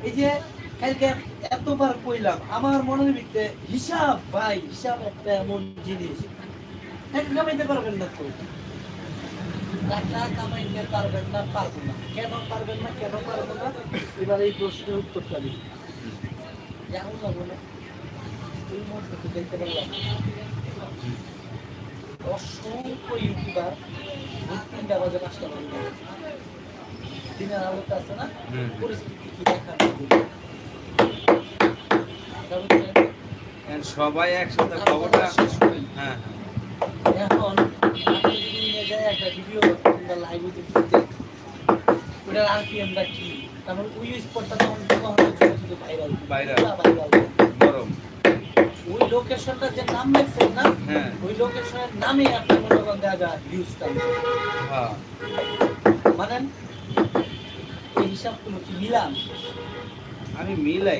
এই যে কালকে এতবার কইলাম আমার মনের ভিতরে হিসাব ভাই, হিসাব একটা এমন জিনিস টাকা কামাইতে পারবেন না তো, টাকা কামাইতে পারবেন না, পারবো না। কেন পারবেন না, কেন পারবো না? এবার এই প্রশ্নের উত্তরটা দিন। যেমন যাবো না এই মুহূর্তে তো দেখতে পারলাম অসংখ্য ইউটিউবার ভোর ৩টা বাজে ৫টা বাজে দিনের আলোতে আছে না, পরিস্থিতি কি দেখার সবাই একসাথে খবরটা। হ্যাঁ এখন আপনি যদি নিয়ে যায় একটা ভিডিও কিংবা লাইভে দেখতে ওটার আরপিএমটা কি, কারণ ওই স্পটটা তখন শুধু ভাইরাল ভাইরাল ভাইরাল গরম। ওই লোকেশনটা যে নাম লেখছেন না, হ্যাঁ ওই লোকেশনের নামে আপনার মনে করেন দেখা যায় ভিউজটা। হ্যাঁ মানে এই হিসাবগুলো কি মিলান? আমি মিলাই